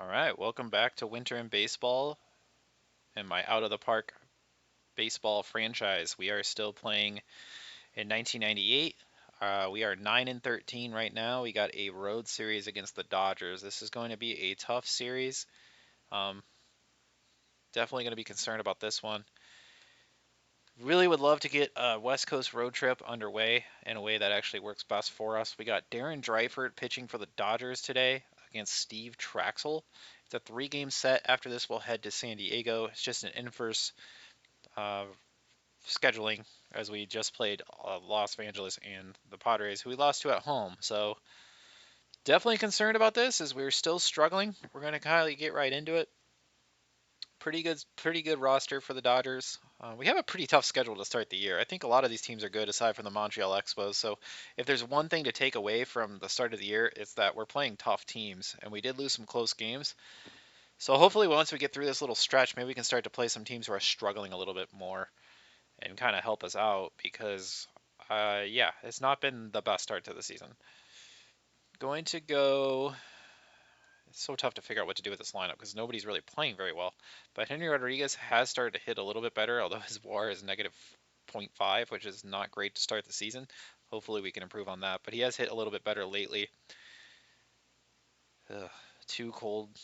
All right, welcome back to Winter in Baseball and my out of the park baseball franchise. We are still playing in 1998. We are 9 and 13 right now. We got a road series against the Dodgers. This is going to be a tough series. Um, Definitely going to be concerned about this one. Really would love to get a West Coast road trip underway in a way that actually works best for us. We got Darren Dreifert pitching for the Dodgers today against Steve Traxel. It's a 3-game set. After this, we'll head to San Diego. It's just an inverse uh, scheduling as we just played Los Angeles and the Padres, who we lost to at home. So definitely concerned about this as we're still struggling. We're going to kind of get right into it. Pretty good roster for the Dodgers. We have a pretty tough schedule to start the year. I think a lot of these teams are good aside from the Montreal Expos. So if there's one thing to take away from the start of the year, it's that we're playing tough teams, and we did lose some close games. So hopefully once we get through this little stretch, maybe we can start to play some teams who are struggling a little bit more and kind of help us out because, yeah, it's not been the best start to the season. Going to go. It's so tough to figure out what to do with this lineup because nobody's really playing very well. But Henry Rodriguez has started to hit a little bit better, although his WAR is negative -0.5, which is not great to start the season. Hopefully we can improve on that. But he has hit a little bit better lately. Ugh, two cold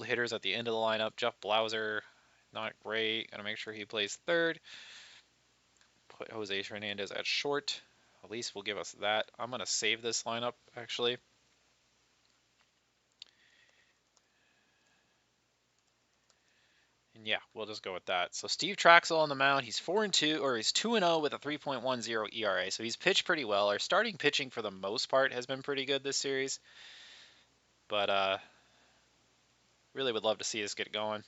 hitters at the end of the lineup. Jeff Blauser, not great. Gotta make sure he plays third. Put Jose Hernandez at short. At least will give us that. I'm gonna save this lineup actually. And yeah, we'll just go with that. So Steve Traxel on the mound. He's 4-2, or he's 2-0 with a 3.10 ERA. So he's pitched pretty well. Our starting pitching for the most part has been pretty good this series. But really would love to see us get going.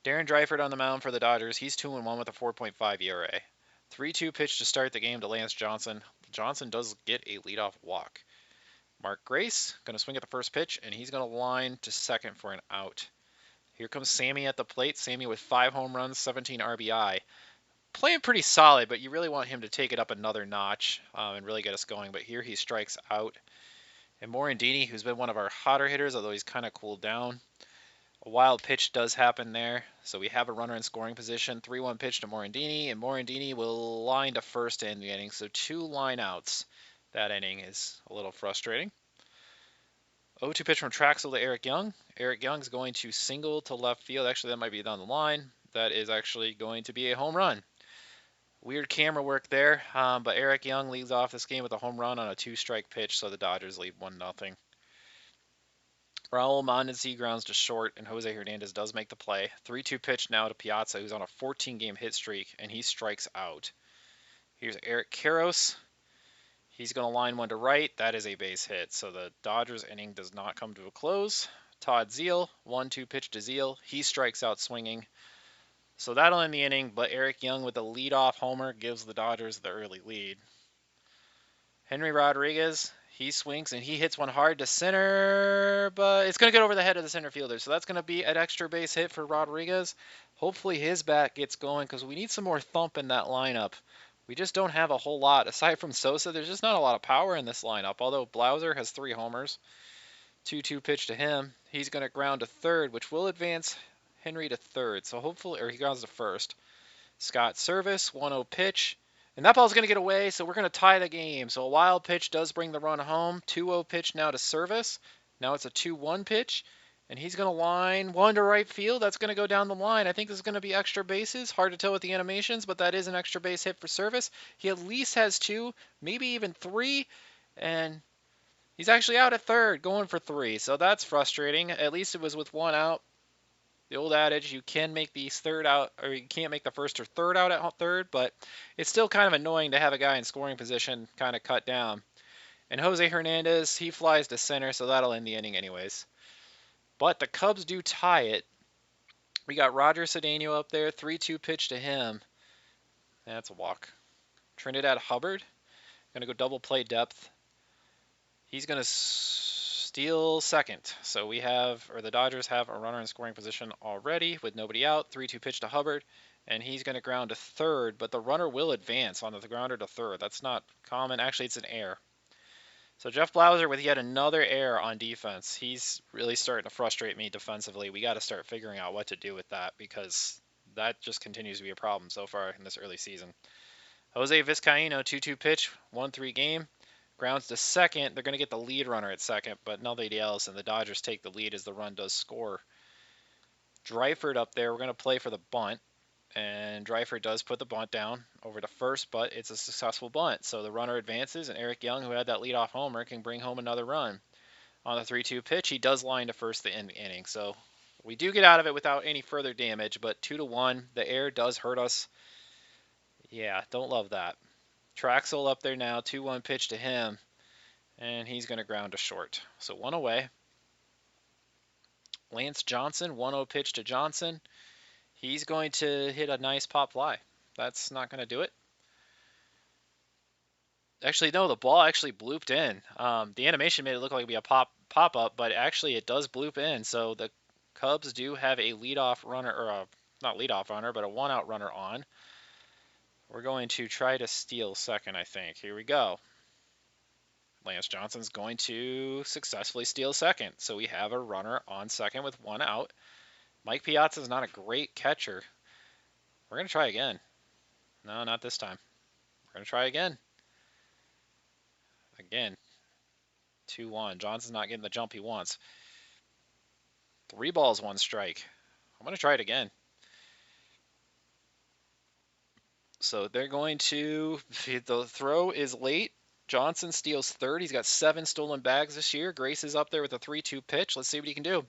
Darren Dreifert on the mound for the Dodgers. He's 2-1 with a 4.5 ERA. 3-2 pitch to start the game to Lance Johnson. Johnson does get a leadoff walk. Mark Grace going to swing at the first pitch, and he's going to line to second for an out. Here comes Sammy at the plate. Sammy with 5 home runs, 17 RBI. Playing pretty solid, but you really want him to take it up another notch and really get us going. But here he strikes out. And Morandini, who's been one of our hotter hitters, although he's kind of cooled down. A wild pitch does happen there, so we have a runner in scoring position. 3-1 pitch to Morandini, and Morandini will line to first to end the inning. So 2 line outs. That inning is a little frustrating. 0-2 pitch from Traxel to Eric Young. Eric Young's going to single to left field. Actually, that might be down the line. That is actually going to be a home run. Weird camera work there, but Eric Young leads off this game with a home run on a 2-strike pitch, so the Dodgers lead 1-0. Raul Mondesi grounds to short, and Jose Hernandez does make the play. 3-2 pitch now to Piazza, who's on a 14-game hit streak, and he strikes out. Here's Eric Karros. He's going to line one to right. That is a base hit, so the Dodgers inning does not come to a close. Todd Zeile, 1-2 pitch to Zeile. He strikes out swinging. So that'll end the inning, but Eric Young with a leadoff homer gives the Dodgers the early lead. Henry Rodriguez, he swings and he hits one hard to center, but it's going to get over the head of the center fielder. So that's going to be an extra base hit for Rodriguez. Hopefully his bat gets going because we need some more thump in that lineup. We just don't have a whole lot. Aside from Sosa, there's just not a lot of power in this lineup, although Blauser has 3 homers. 2-2 pitch to him. He's going to ground to third, which will advance Henry to third. So hopefully, or he grounds to first. Scott Service, 1-0 pitch. And that ball's going to get away, so we're going to tie the game. So a wild pitch does bring the run home. 2-0 pitch now to Service. Now it's a 2-1 pitch. And he's going to line one to right field. That's going to go down the line. I think this is going to be extra bases. Hard to tell with the animations, but that is an extra base hit for Service. He at least has 2, maybe even 3. And he's actually out at third, going for 3. So that's frustrating. At least it was with 1 out. The old adage, you can make the third out, or you can't make the first or third out at third, but it's still kind of annoying to have a guy in scoring position kind of cut down. And Jose Hernandez, he flies to center, so that'll end the inning anyways. But the Cubs do tie it. We got Roger Cedeno up there, 3-2 pitch to him. That's a walk. Trinidad Hubbard, going to go double play depth. He's going to steal second. So we have, or the Dodgers have a runner in scoring position already with nobody out. 3-2 pitch to Hubbard, and he's going to ground to third, but the runner will advance on the grounder to third. That's not common. Actually, it's an error. So Jeff Blauser with yet another error on defense. He's really starting to frustrate me defensively. We got to start figuring out what to do with that because that just continues to be a problem so far in this early season. Jose Vizcaino, 2-2 pitch, 1-3 game. Grounds to second. They're going to get the lead runner at second, but nobody else, and the Dodgers take the lead as the run does score. Dreifert up there. We're going to play for the bunt, and Dreifert does put the bunt down over to first, but it's a successful bunt. So the runner advances, and Eric Young, who had that leadoff homer, can bring home another run. On the 3-2 pitch, he does line to first the inning. So we do get out of it without any further damage, but 2-1. The air does hurt us. Yeah, don't love that. Traxel up there now, 2-1 pitch to him, and he's going to ground to short. So one away. Lance Johnson, 1-0 pitch to Johnson. He's going to hit a nice pop fly. That's not going to do it. Actually, no, the ball actually blooped in. The animation made it look like it'd be a pop-up, but actually it does bloop in. So the Cubs do have a leadoff runner, or not leadoff runner, but a one-out runner on. We're going to try to steal second, I think. Here we go. Lance Johnson's going to successfully steal second. So we have a runner on second with one out. Mike Piazza's not a great catcher. We're going to try again. No, not this time. We're going to try again. Again. 2-1. Johnson's not getting the jump he wants. 3 balls, 1 strike. I'm going to try it again. So they're going to, the throw is late. Johnson steals third. He's got 7 stolen bags this year. Grace is up there with a 3-2 pitch. Let's see what he can do.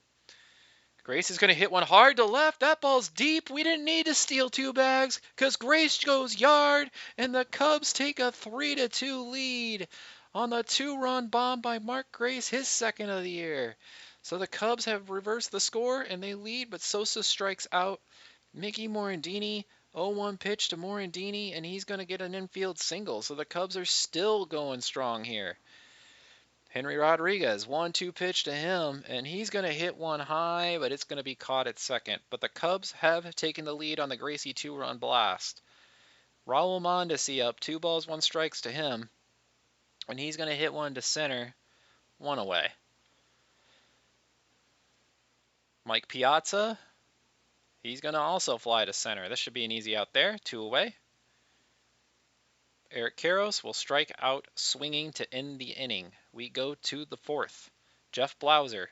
Grace is going to hit one hard to left. That ball's deep. We didn't need to steal 2 bags because Grace goes yard, and the Cubs take a 3-2 lead on the 2-run bomb by Mark Grace, his second of the year. So the Cubs have reversed the score, and they lead, but Sosa strikes out. Mickey Morandini, 0-1 pitch to Morandini, and he's going to get an infield single. So the Cubs are still going strong here. Henry Rodriguez, 1-2 pitch to him, and he's going to hit one high, but it's going to be caught at second. But the Cubs have taken the lead on the Gracie 2-run blast. Raul Mondesi up, 2 balls, 1 strikes to him, and he's going to hit one to center, 1 away. Mike Piazza, he's going to also fly to center. This should be an easy out there, 2 away. Eric Karros will strike out swinging to end the inning. We go to the 4th. Jeff Blauser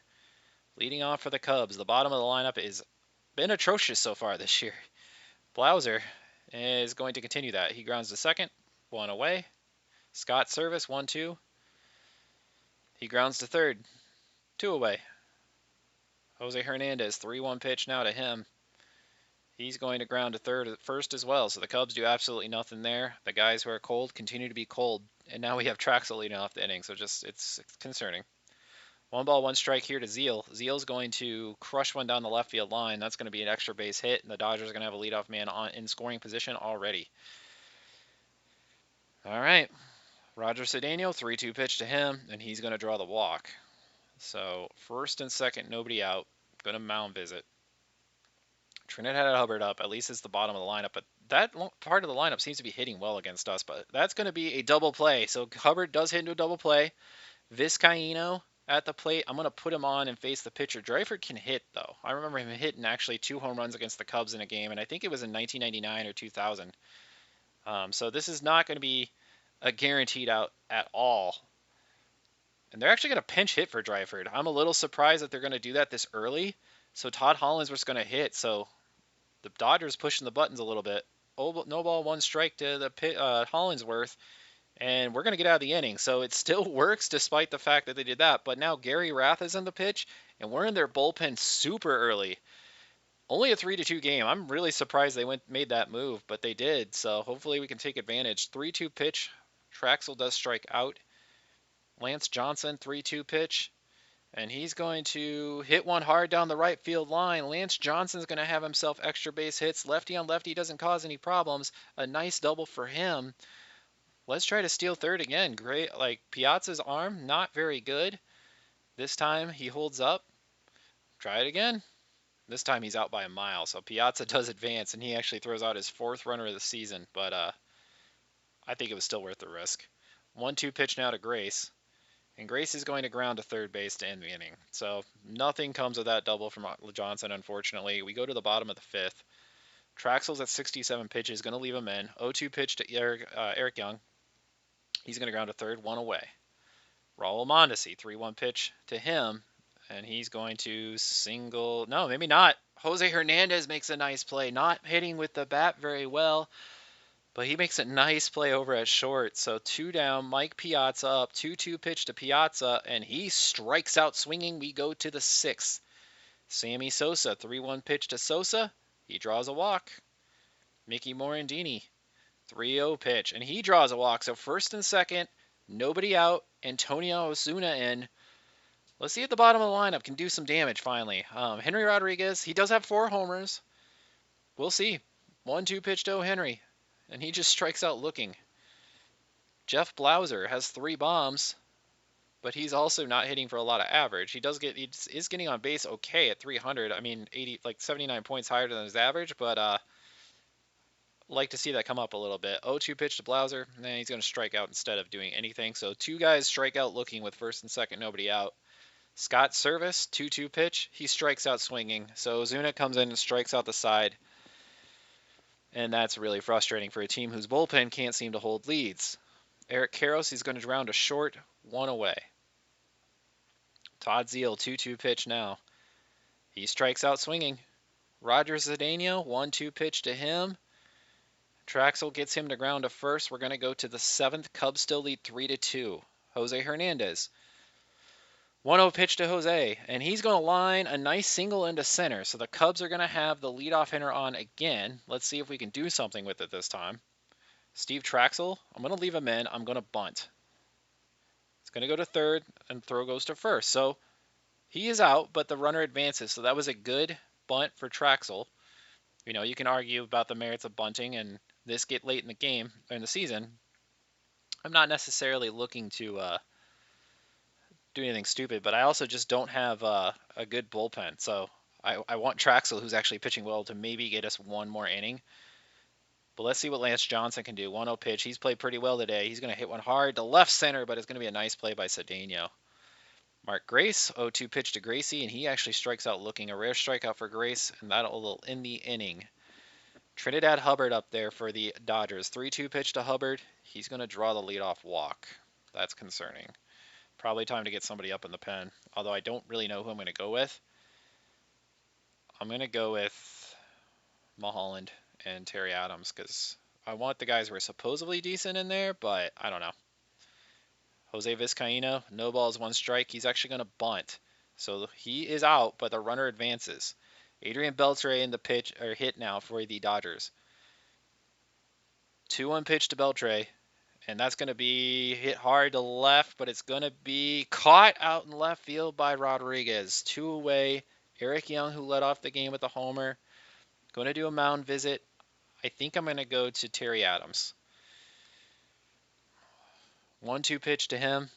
leading off for the Cubs. The bottom of the lineup has been atrocious so far this year. Blauser is going to continue that. He grounds to second, 1 away. Scott Service, 1-2. He grounds to third, 2 away. Jose Hernandez, 3-1 pitch now to him. He's going to ground to third at first as well. So the Cubs do absolutely nothing there. The guys who are cold continue to be cold. And now we have Traxel leading off the inning. So just it's concerning. 1 ball, 1 strike here to Zeal. Zeal's going to crush one down the left field line. That's going to be an extra base hit. And the Dodgers are going to have a leadoff man in scoring position already. All right. Roger Cedeno, 3-2 pitch to him. And he's going to draw the walk. So first and second, nobody out. Going to mound visit. Trinidad Hubbard up, at least it's the bottom of the lineup, but that part of the lineup seems to be hitting well against us, but that's going to be a double play. So Hubbard does hit into a double play. Vizcaino at the plate. I'm going to put him on and face the pitcher. Dreifert can hit, though. I remember him hitting actually 2 home runs against the Cubs in a game, and I think it was in 1999 or 2000. So this is not going to be a guaranteed out at all. And they're actually going to pinch hit for Dreifert. I'm a little surprised that they're going to do that this early. So Todd Hollandsworth's going to hit. So the Dodgers pushing the buttons a little bit. No ball, 1 strike to the Hollandsworth, and we're going to get out of the inning. So it still works despite the fact that they did that. But now Gary Rath is in the pitch, and we're in their bullpen super early. Only a 3-2 game. I'm really surprised they made that move, but they did. So hopefully we can take advantage. 3-2 pitch. Traxel does strike out. Lance Johnson, 3-2 pitch. And he's going to hit one hard down the right field line. Lance Johnson's going to have himself extra base hits. Lefty on lefty doesn't cause any problems. A nice double for him. Let's try to steal third again. Great. Like Piazza's arm, not very good. This time he holds up. Try it again. This time he's out by a mile. So Piazza does advance, and he actually throws out his 4th runner of the season. But I think it was still worth the risk. 1-2 pitch now to Grace. And Grace is going to ground to third base to end the inning. So nothing comes of that double from Johnson, unfortunately. We go to the bottom of the fifth. Traxel's at 67 pitches, going to leave him in. 0-2 pitch to Eric Young. He's going to ground to third, one away. Raul Mondesi, 3-1 pitch to him, and he's going to single. No, maybe not. Jose Hernandez makes a nice play, not hitting with the bat very well, but he makes a nice play over at short. So 2 down, Mike Piazza up, 2-2 pitch to Piazza, and he strikes out swinging. We go to the sixth. Sammy Sosa, 3-1 pitch to Sosa. He draws a walk. Mickey Morandini, 3-0 pitch, and he draws a walk. So first and second, nobody out. Antonio Osuna in. Let's see if the bottom of the lineup can do some damage finally. Henry Rodriguez, he does have 4 homers. We'll see. 1-2 pitch to O'Henry, and he just strikes out looking. Jeff Blauser has 3 bombs, but he's also not hitting for a lot of average. He is getting on base okay at 300. I mean, 79 points higher than his average, but like to see that come up a little bit. 0-2 pitch to Blauser, and then he's going to strike out instead of doing anything. So 2 guys strike out looking with first and second, nobody out. Scott Service, 2-2 pitch. He strikes out swinging. So Ozuna comes in and strikes out the side. And that's really frustrating for a team whose bullpen can't seem to hold leads. Eric Karros, he's going to ground a short, 1 away. Todd Zeile, 2-2 pitch now. He strikes out swinging. Roger Cedeno, 1-2 pitch to him. Traxel gets him to ground to first. We're going to go to the 7th. Cubs still lead 3-2. Jose Hernandez. 1-0 pitch to Jose, and he's going to line a nice single into center. So the Cubs are going to have the leadoff hitter on again. Let's see if we can do something with it this time. Steve Traxel, I'm going to leave him in. I'm going to bunt. It's going to go to third, and throw goes to first. So he is out, but the runner advances. So that was a good bunt for Traxel. You know, you can argue about the merits of bunting and this get late in the game, or in the season. I'm not necessarily looking to do anything stupid, but I also just don't have a good bullpen. So I want Traxel, who's actually pitching well, to maybe get us one more inning. But let's see what Lance Johnson can do. 1-0 pitch. He's played pretty well today. He's going to hit one hard to left center, but it's going to be a nice play by Cedeno. Mark Grace, 0-2 pitch to Gracie, and he actually strikes out looking. A rare strikeout for Grace, and that'll end the inning. Trinidad Hubbard up there for the Dodgers. 3-2 pitch to Hubbard. He's going to draw the leadoff walk. That's concerning. Probably time to get somebody up in the pen, although I don't really know who I'm going to go with. I'm going to go with Mulholland and Terry Adams because I want the guys who are supposedly decent in there, but I don't know. Jose Vizcaino, no balls, 1 strike. He's actually going to bunt. So he is out, but the runner advances. Adrian Beltre in the pitch or hit now for the Dodgers. 2-1 pitch to Beltre, and that's going to be hit hard to left, but it's going to be caught out in left field by Rodriguez. 2 away. Eric Young, who led off the game with a homer, going to do a mound visit. I think I'm going to go to Terry Adams. 1-2 pitch to him.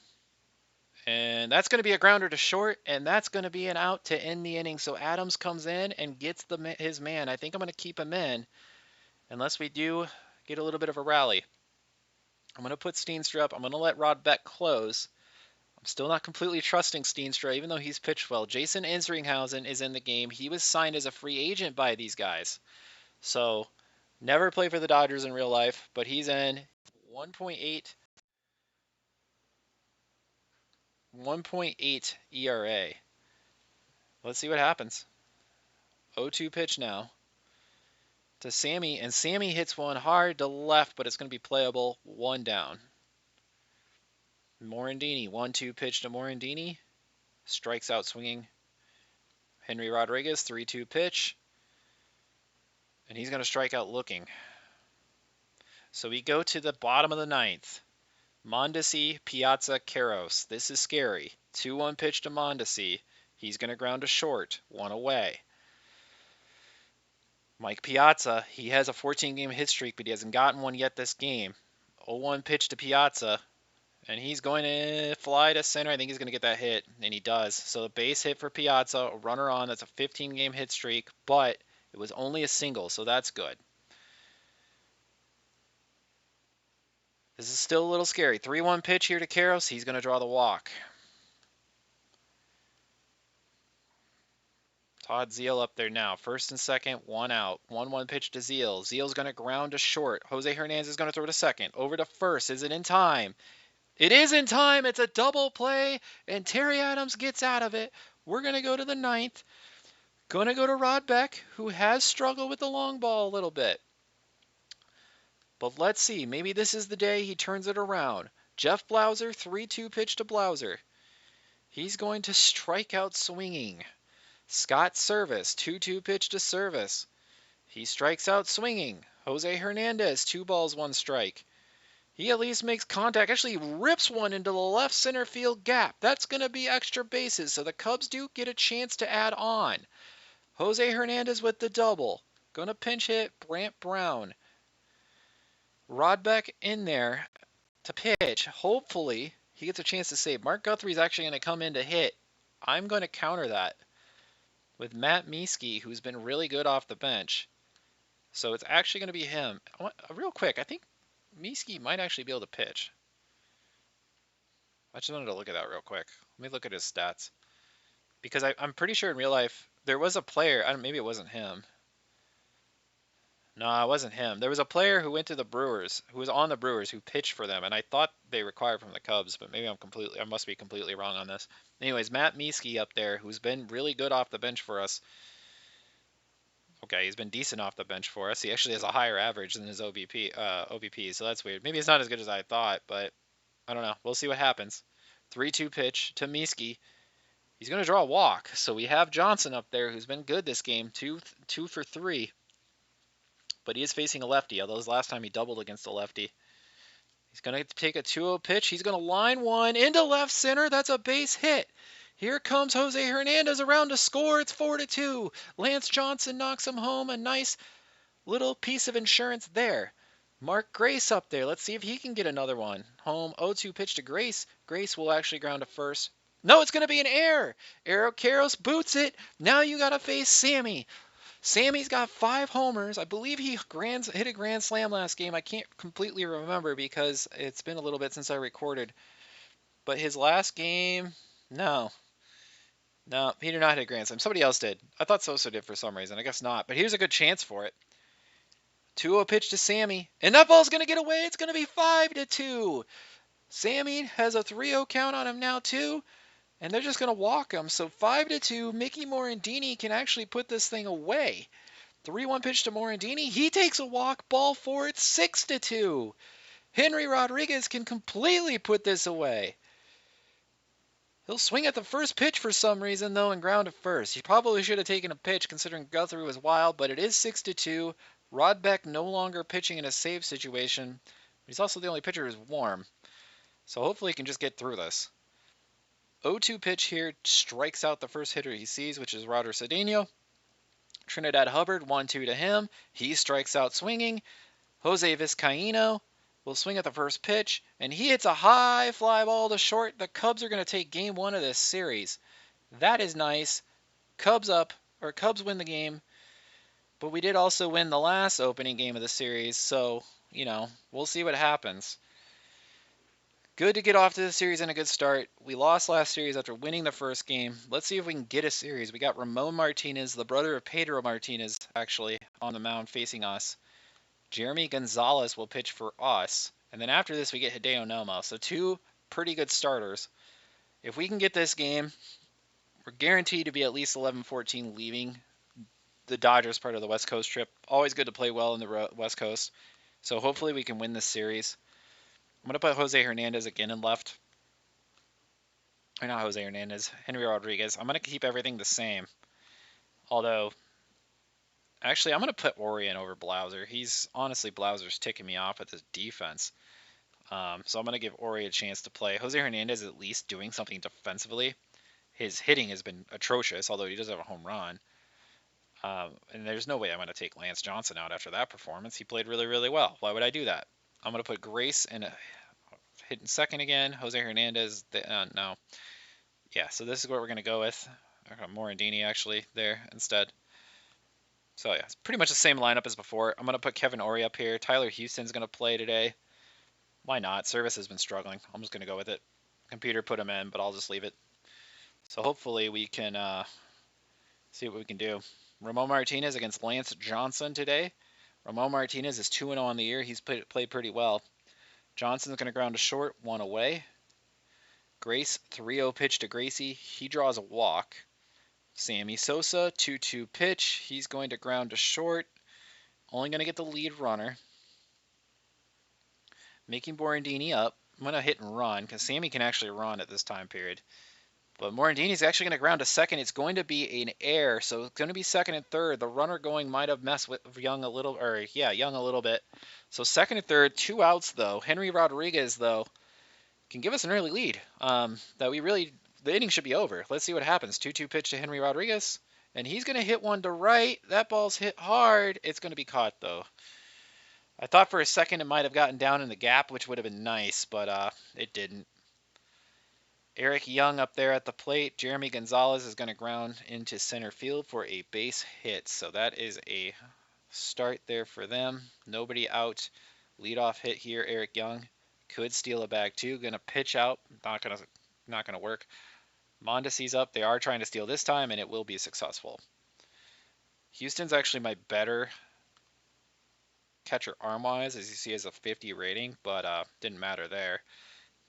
And that's going to be a grounder to short, and that's going to be an out to end the inning. So Adams comes in and gets his man. I think I'm going to keep him in, unless we do get a little bit of a rally. I'm going to put Steenstra up. I'm going to let Rod Beck close. I'm still not completely trusting Steenstra, even though he's pitched well. Jason Insringhausen is in the game. He was signed as a free agent by these guys. So never played for the Dodgers in real life, but he's in. 1.8 ERA. Let's see what happens. 0-2 pitch now to Sammy, and Sammy hits one hard to left, but it's going to be playable. 1 down. Morandini, 1-2 pitch to Morandini. Strikes out swinging. Henry Rodriguez, 3-2 pitch. And he's going to strike out looking. So we go to the bottom of the 9th. Mondesi, Piazza, Karros. This is scary. 2-1 pitch to Mondesi. He's going to ground to short. 1 away. Mike Piazza, he has a 14-game hit streak, but he hasn't gotten one yet this game. 0-1 pitch to Piazza, and he's going to fly to center. I think he's going to get that hit, and he does. So the base hit for Piazza, a runner on. That's a 15-game hit streak, but it was only a single, so that's good. This is still a little scary. 3-1 pitch here to Karros. He's going to draw the walk. Todd Zeal up there now. First and second, 1 out. 1-1 pitch to Zeal. Zeal's going to ground to short. Jose Hernandez is going to throw to second. Over to first. Is it in time? It is in time. It's a double play, and Terry Adams gets out of it. We're going to go to the ninth. Going to go to Rod Beck, who has struggled with the long ball a little bit. But let's see. Maybe this is the day he turns it around. Jeff Blauser, 3-2 pitch to Blauser. He's going to strike out swinging. Scott Service, 2-2 pitch to Service. He strikes out swinging. Jose Hernandez, 2 balls, 1 strike. He at least makes contact. Actually, rips one into the left center field gap. That's going to be extra bases, so the Cubs do get a chance to add on. Jose Hernandez with the double. Going to pinch hit Brant Brown. Rodbeck in there to pitch. Hopefully, he gets a chance to save. Mark Guthrie's actually going to come in to hit. I'm going to counter that with Matt Mieske, who's been really good off the bench. So it's actually going to be him. Real quick, I think Mieske might actually be able to pitch. I just wanted to look at that real quick. Let me look at his stats. Because I'm pretty sure in real life, there was a player, maybe it wasn't him. No, it wasn't him. There was a player who went to the Brewers, who was on the Brewers, who pitched for them, and I thought they required from the Cubs, but maybe I must be completely wrong on this. Anyways, Matt Mieske up there, who's been really good off the bench for us. Okay, he's been decent off the bench for us. He actually has a higher average than his OBP, so that's weird. Maybe it's not as good as I thought, but I don't know. We'll see what happens. 3-2 pitch to Mieske. He's going to draw a walk, so we have Johnson up there, who's been good this game, 2 for 3. But he is facing a lefty, although his last time he doubled against a lefty. He's going to take a 2-0 pitch. He's going to line one into left center. That's a base hit. Here comes Jose Hernandez around to score. It's 4-2. Lance Johnson knocks him home. A nice little piece of insurance there. Mark Grace up there. Let's see if he can get another one. Home 0-2 pitch to Grace. Grace will actually ground to first. No, it's going to be an error. Aaron Karros boots it. Now you got to face Sammy. Sammy's got 5 homers. I believe he hit a grand slam last game. I can't completely remember because it's been a little bit since I recorded. But his last game, no, he did not hit a grand slam. Somebody else did. I thought Sosa did for some reason. I guess not. But here's a good chance for it. 2-0 pitch to Sammy. And that ball's going to get away. It's going to be 5-2. Sammy has a 3-0 count on him now, too. And they're just going to walk him. So 5-2, Mickey Morandini can actually put this thing away. 3-1 pitch to Morandini. He takes a walk. Ball 4. It's 6-2. Henry Rodriguez can completely put this away. He'll swing at the first pitch for some reason, though, and ground to first. He probably should have taken a pitch considering Guthrie was wild, but it is 6-2. Rodbeck no longer pitching in a save situation. He's also the only pitcher who's warm. So hopefully he can just get through this. 0-2 pitch here, strikes out the first hitter he sees, which is Roder Cedeno. Trinidad Hubbard, 1-2 to him. He strikes out swinging. Jose Vizcaino will swing at the first pitch, and he hits a high fly ball to short. The Cubs are going to take game 1 of this series. That is nice. Cubs win the game. But we did also win the last opening game of the series, so, we'll see what happens. Good to get off to the series in a good start. We lost last series after winning the first game. Let's see if we can get a series. We got Ramon Martinez, the brother of Pedro Martinez, actually, on the mound facing us. Jeremy Gonzalez will pitch for us. And then after this, we get Hideo Nomo. So 2 pretty good starters. If we can get this game, we're guaranteed to be at least 11-14 leaving the Dodgers part of the West Coast trip. Always good to play well in the West Coast. So hopefully we can win this series. I'm going to put Jose Hernandez again in left. Or not Jose Hernandez, Henry Rodriguez. I'm going to keep everything the same. Although, actually, I'm going to put Orion over Blauser. Honestly, Blauser's ticking me off with his defense. So I'm going to give Ori a chance to play. Jose Hernandez is at least doing something defensively. His hitting has been atrocious, although he does have a home run. And there's no way I'm going to take Lance Johnson out after that performance. He played really, really well. Why would I do that? I'm going to put Grace in hitting second again. Jose Hernandez, no. Yeah, so this is what we're going to go with. Morandini actually there instead. So yeah, it's pretty much the same lineup as before. I'm going to put Kevin Ori up here. Tyler Houston's going to play today. Why not? Service has been struggling. I'm just going to go with it. Computer put him in, but I'll just leave it. So hopefully we can see what we can do. Ramon Martinez against Lance Johnson today. Ramon Martinez is 2-0 on the year. He's played pretty well. Johnson's going to ground a short, 1 away. Grace, 3-0 pitch to Gracie. He draws a walk. Sammy Sosa, 2-2 pitch. He's going to ground to short. Only going to get the lead runner. Making Borandini up. I'm going to hit and run because Sammy can actually run at this time period. But Morandini's actually going to ground to second. It's going to be an error, so it's going to be second and third. The runner going might have messed with Young a little, Young a little bit. So second and third, 2 outs though. Henry Rodriguez though can give us an early lead. The inning should be over. Let's see what happens. 2-2 pitch to Henry Rodriguez, and he's going to hit one to right. That ball's hit hard. It's going to be caught though. I thought for a second it might have gotten down in the gap, which would have been nice, but it didn't. Eric Young up there at the plate. Jeremy Gonzalez is going to ground into center field for a base hit. So that is a start there for them. Nobody out. Leadoff hit here. Eric Young could steal a bag too. Going to pitch out. Not going to work. Mondesi's up. They are trying to steal this time, and it will be successful. Houston's actually my better catcher arm-wise, as you see, has a 50 rating, but didn't matter there.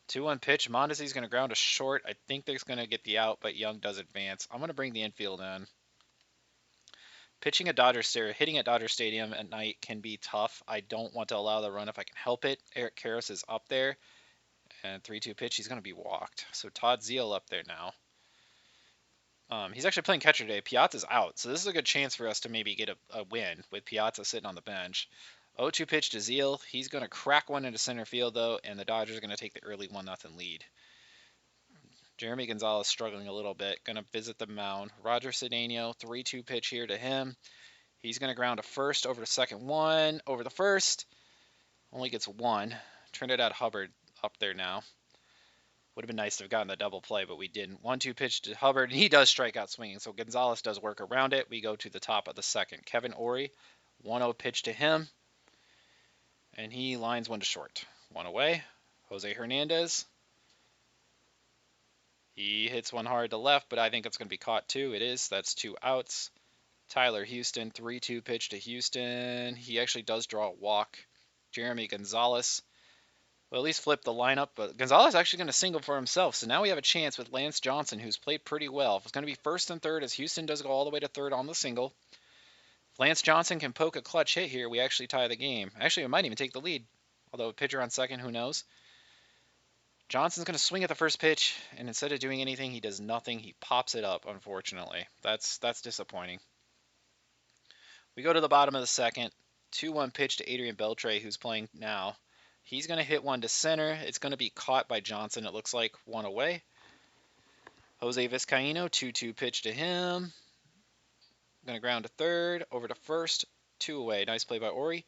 2-1 pitch. Mondesi's going to ground a short. I think they're going to get the out, but Young does advance. I'm going to bring the infield in. Hitting at Dodger Stadium at night can be tough. I don't want to allow the run if I can help it. Eric Karros is up there. And 3-2 pitch. He's going to be walked. So Todd Zeal up there now. He's actually playing catcher today. Piazza's out. So this is a good chance for us to maybe get a win with Piazza sitting on the bench. 0-2 pitch to Zeal. He's going to crack one into center field, though, and the Dodgers are going to take the early 1-0 lead. Jeremy Gonzalez struggling a little bit. Going to visit the mound. Roger Cedeno, 3-2 pitch here to him. He's going to ground to first, over to second, one, over the first. Only gets one. Trinidad Hubbard up there now. Would have been nice to have gotten the double play, but we didn't. 1-2 pitch to Hubbard, and he does strike out swinging, so Gonzalez does work around it. We go to the top of the second. Kevin Ory, 1-0 pitch to him, and he lines one to short. 1 away. Jose Hernandez. He hits one hard to left, but I think it's going to be caught too. It is. That's 2 outs. Tyler Houston, 3-2 pitch to Houston. He actually does draw a walk. Jeremy Gonzalez. Well, at least flip the lineup, but Gonzalez actually going to single for himself. So now we have a chance with Lance Johnson, who's played pretty well. If it's going to be first and third, as Houston does go all the way to third on the single. If Lance Johnson can poke a clutch hit here, we actually tie the game. Actually, we might even take the lead. Although a pitcher on second, who knows? Johnson's going to swing at the first pitch, and instead of doing anything, he does nothing. He pops it up, unfortunately. That's disappointing. We go to the bottom of the second. 2-1 pitch to Adrian Beltre, who's playing now. He's going to hit one to center. It's going to be caught by Johnson, it looks like. 1 away. Jose Vizcaino, 2-2 pitch to him. Going to ground to third, over to first, 2 away. Nice play by Ory.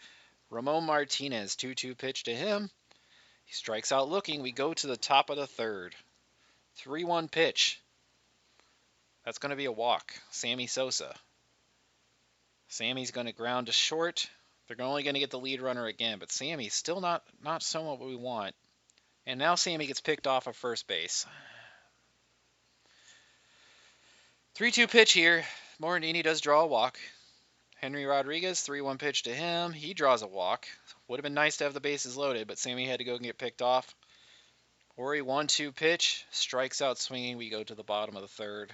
Ramon Martinez, 2-2 pitch to him. He strikes out looking. We go to the top of the third. 3-1 pitch. That's going to be a walk. Sammy Sosa. Sammy's going to ground to short. They're only going to get the lead runner again, but Sammy's still not somewhat what we want. And now Sammy gets picked off of first base. 3-2 pitch here. Morandini does draw a walk. Henry Rodriguez, 3-1 pitch to him. He draws a walk. Would have been nice to have the bases loaded, but Sammy had to go and get picked off. Ory, 1-2 pitch. Strikes out swinging. We go to the bottom of the third.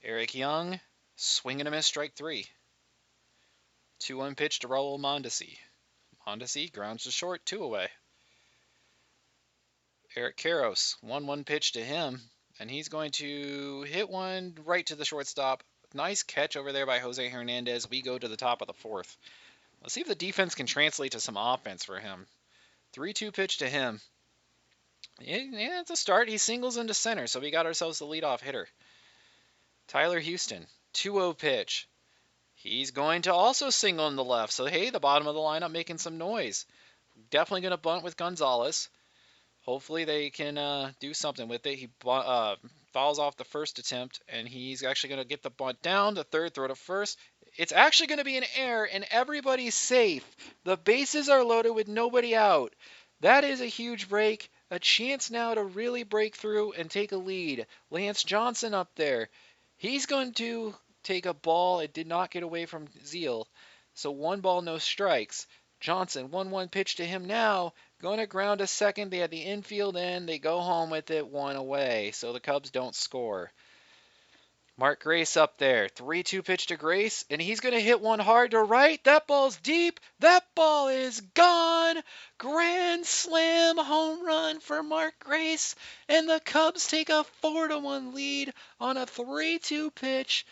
Eric Young, swing and a miss, strike 3. 2-1 pitch to Raul Mondesi. Mondesi grounds to short, 2 away. Eric Karros, 1-1 pitch to him, and he's going to hit one right to the shortstop. Nice catch over there by Jose Hernandez. We go to the top of the fourth. Let's see if the defense can translate to some offense for him. 3-2 pitch to him. Yeah, it's a start. He singles into center, so we got ourselves the leadoff hitter. Tyler Houston, 2-0 pitch. He's going to also single in the left. So, hey, the bottom of the lineup making some noise. Definitely going to bunt with Gonzalez. Hopefully they can do something with it. He fouls off the first attempt, and he's actually going to get the bunt down. The third, throw to first. It's actually going to be an error, and everybody's safe. The bases are loaded with nobody out. That is a huge break. A chance now to really break through and take a lead. Lance Johnson up there. He's going to take a ball. It did not get away from Zeal. So 1 ball, no strikes. Johnson, 1-1 pitch to him now. Going to ground to second. They had the infield in. They go home with it, 1 away. So the Cubs don't score. Mark Grace up there. 3-2 pitch to Grace, and he's going to hit one hard to right. That ball's deep. That ball is gone. Grand slam home run for Mark Grace, and the Cubs take a 4-1 lead on a 3-2 pitch.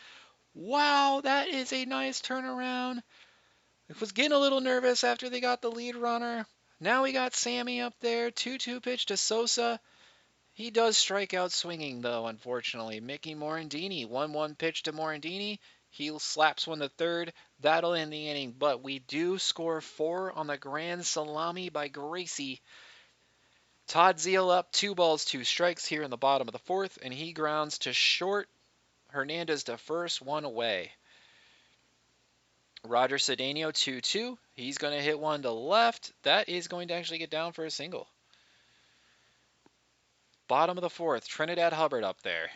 Wow, that is a nice turnaround. I was getting a little nervous after they got the lead runner. Now we got Sammy up there. 2-2 pitch to Sosa. He does strike out swinging, though, unfortunately. Mickey Morandini, 1-1 pitch to Morandini. He slaps one to third. That'll end the inning, but we do score 4 on the grand salami by Gracie. Todd Zeal up, 2 balls, 2 strikes here in the bottom of the 4th, and he grounds to short. Hernandez to first, 1 away. Roger Cedeno, 2-2. He's going to hit one to left. That is going to actually get down for a single. Bottom of the 4th, Trinidad Hubbard up there.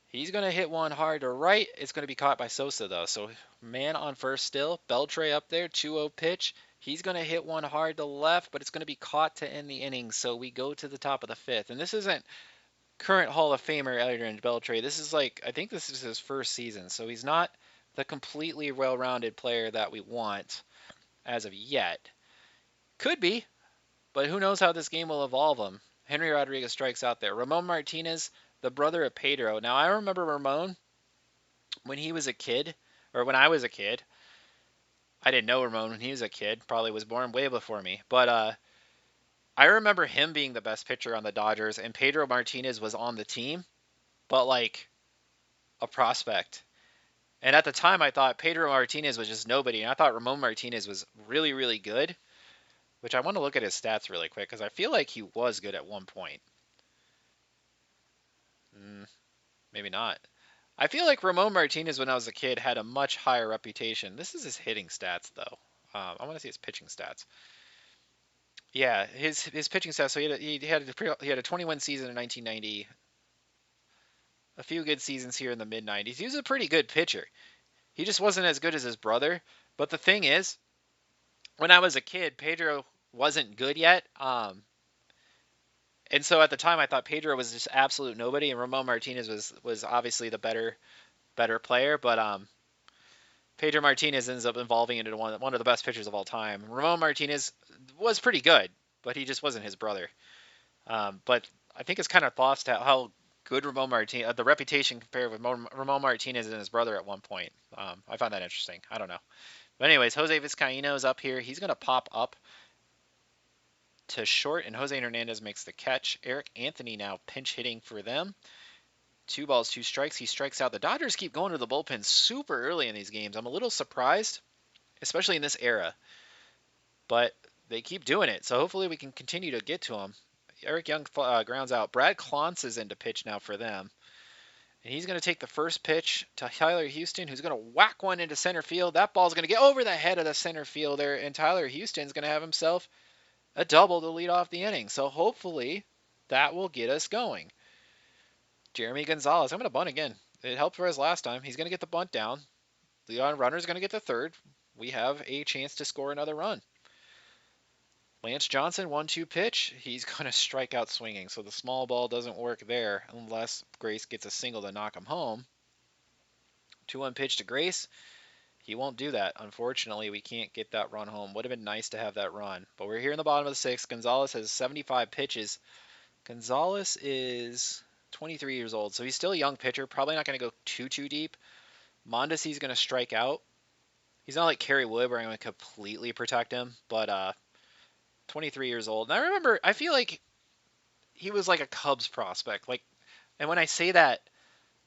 He's going to hit one hard to right. It's going to be caught by Sosa, though. So man on first still. Beltre up there, 2-0 pitch. He's going to hit one hard to left, but it's going to be caught to end the inning. So we go to the top of the 5th. And this isn't current Hall of Famer Adrian Beltre. This is I think this is his first season. So he's not the completely well-rounded player that we want as of yet. Could be, but who knows how this game will evolve him. Henry Rodriguez strikes out there. Ramon Martinez, the brother of Pedro. Now, I remember Ramon when he was a kid, or when I was a kid. I didn't know Ramon when he was a kid. Probably was born way before me. But I remember him being the best pitcher on the Dodgers, and Pedro Martinez was on the team, but like a prospect. And at the time, I thought Pedro Martinez was just nobody, and I thought Ramon Martinez was really, really good. Which I want to look at his stats really quick, because I feel like he was good at one point. Maybe not. I feel like Ramon Martinez, when I was a kid, had a much higher reputation. This is his hitting stats, though. I want to see his pitching stats. Yeah, his pitching stats. So he had a 21 season in 1990. A few good seasons here in the mid 90s. He was a pretty good pitcher. He just wasn't as good as his brother. But the thing is, when I was a kid, Pedro wasn't good yet. And so at the time, I thought Pedro was just absolute nobody, and Ramon Martinez was obviously the better player. But Pedro Martinez ends up evolving into one of the best pitchers of all time. Ramon Martinez was pretty good, but he just wasn't his brother. But I think it's kind of lost how good Ramon Martinez, the reputation compared with Ramon Martinez and his brother at one point. I find that interesting. I don't know. But anyways, Jose Vizcaíno is up here. He's going to pop up to short, and Jose Hernandez makes the catch. Eric Anthony now pinch hitting for them. 2 balls, 2 strikes. He strikes out. The Dodgers keep going to the bullpen super early in these games. I'm a little surprised, especially in this era. But they keep doing it, so hopefully we can continue to get to them. Eric Young grounds out. Brad Klontz is in to pitch now for them. And he's going to take the first pitch to Tyler Houston, who's going to whack one into center field. That ball's going to get over the head of the center fielder, and Tyler Houston's going to have himself a double to lead off the inning. So hopefully that will get us going. Jeremy Gonzalez, I'm going to bunt again. It helped for us last time. He's going to get the bunt down. Leon Runner's going to get the third. We have a chance to score another run. Lance Johnson, 1-2 pitch. He's going to strike out swinging, so the small ball doesn't work there unless Grace gets a single to knock him home. 2-1 pitch to Grace. He won't do that. Unfortunately, we can't get that run home. Would have been nice to have that run. But we're here in the bottom of the 6th. Gonzalez has 75 pitches. Gonzalez is 23 years old, so he's still a young pitcher. Probably not going to go too deep. Mondesi's going to strike out. He's not like Kerry Wood where I'm going to completely protect him, but 23 years old. And I feel like he was like a Cubs prospect. And when I say that,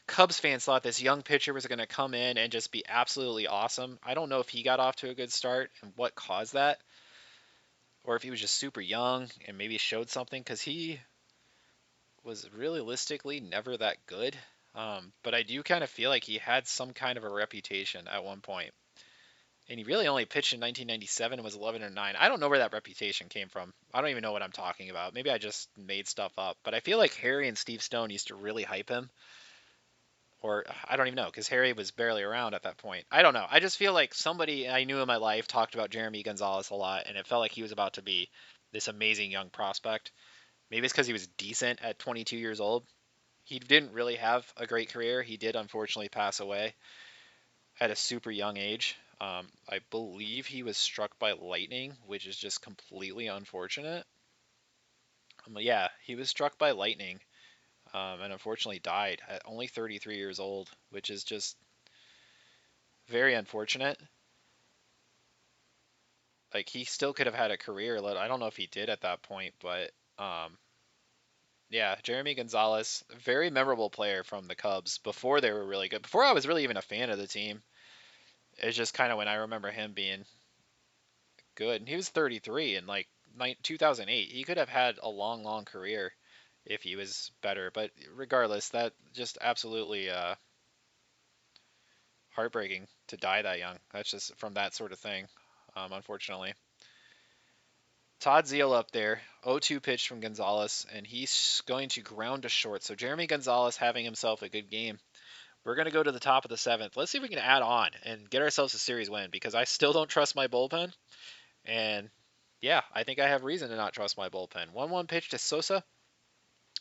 Cubs fans thought this young pitcher was going to come in and just be absolutely awesome. I don't know if he got off to a good start and what caused that, or if he was just super young and maybe showed something, because he was realistically never that good. But I do kind of feel like he had some kind of a reputation at one point. And he really only pitched in 1997 and was 11-9. I don't know where that reputation came from. I don't even know what I'm talking about. Maybe I just made stuff up. But I feel like Harry and Steve Stone used to really hype him. Or I don't even know, because Harry was barely around at that point. I don't know. I just feel like somebody I knew in my life talked about Jeremy Gonzalez a lot, and it felt like he was about to be this amazing young prospect. Maybe it's because he was decent at 22 years old. He didn't really have a great career. He did unfortunately pass away at a super young age. I believe he was struck by lightning, which is just completely unfortunate. Yeah, he was struck by lightning, and unfortunately died at only 33 years old, which is just very unfortunate. Like he still could have had a career. I don't know if he did at that point, but yeah, Jeremy Gonzalez, very memorable player from the Cubs before they were really good. Before I was really even a fan of the team. It's just kind of when I remember him being good. And he was 33 in like 2008. He could have had a long, long career if he was better. But regardless, that just absolutely heartbreaking to die that young. That's just from that sort of thing, unfortunately. Todd Zeile up there, 0-2 pitch from Gonzalez, and he's going to ground to short. So Jeremy Gonzalez having himself a good game. We're going to go to the top of the seventh. Let's see if we can add on and get ourselves a series win because I still don't trust my bullpen. And yeah, I think I have reason to not trust my bullpen. 1-1 pitch to Sosa.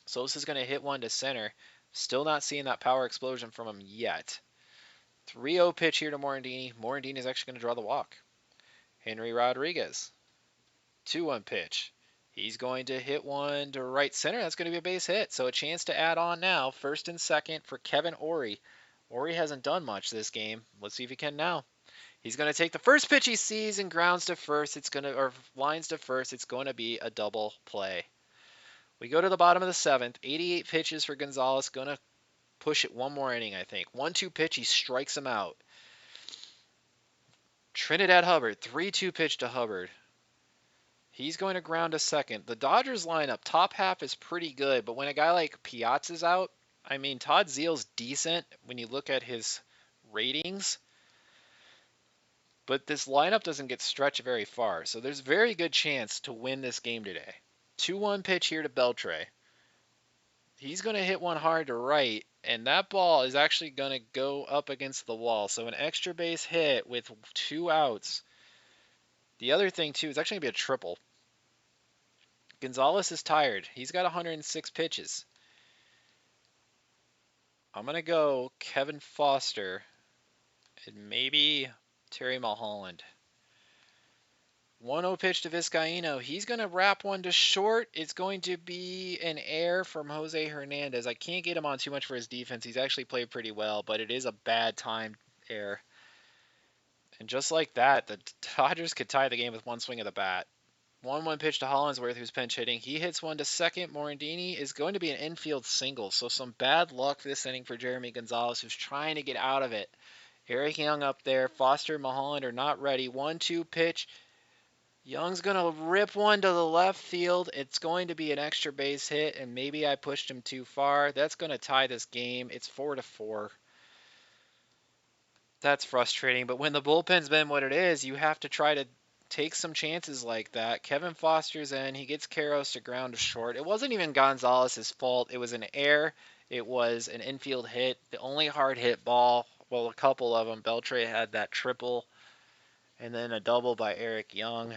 Sosa's going to hit one to center. Still not seeing that power explosion from him yet. 3-0 pitch here to Morandini. Morandini is actually going to draw the walk. Henry Rodriguez. 2-1 pitch. He's going to hit one to right center. That's going to be a base hit. So a chance to add on now. First and second for Kevin Orie. Orie hasn't done much this game. Let's see if he can now. He's going to take the first pitch he sees and grounds to first. Or lines to first. It's going to be a double play. We go to the bottom of the seventh. 88 pitches for Gonzalez. Going to push it one more inning, I think. 1-2 pitch. He strikes him out. Trinidad Hubbard. 3-2 pitch to Hubbard. He's going to ground to second. The Dodgers lineup, top half is pretty good, but when a guy like Piazza's out, I mean, Todd Zeile's decent when you look at his ratings, but this lineup doesn't get stretched very far, so there's very good chance to win this game today. 2-1 pitch here to Beltre. He's going to hit one hard to right, and that ball is actually going to go up against the wall, so an extra base hit with 2 outs. The other thing, too, is actually going to be a triple. Gonzalez is tired. He's got 106 pitches. I'm going to go Kevin Foster and maybe Terry Mulholland. 1-0 pitch to Vizcaino. He's going to wrap one to short. It's going to be an error from Jose Hernandez. I can't get him on too much for his defense. He's actually played pretty well, but it is a bad time error. And just like that, the Dodgers could tie the game with one swing of the bat. 1-1 pitch to Hollinsworth, who's pinch hitting. He hits one to second. Morandini is going to be an infield single, so some bad luck this inning for Jeremy Gonzalez, who's trying to get out of it. Eric Young up there. Foster and Mulholland are not ready. 1-2 pitch. Young's going to rip one to the left field. It's going to be an extra base hit, and maybe I pushed him too far. That's going to tie this game. It's 4-4. That's frustrating, but when the bullpen's been what it is, you have to try to take some chances like that. Kevin Foster's in. He gets Karros to ground to short. It wasn't even Gonzalez's fault. It was an error. It was an infield hit. The only hard hit ball, well, a couple of them. Beltre had that triple and then a double by Eric Young.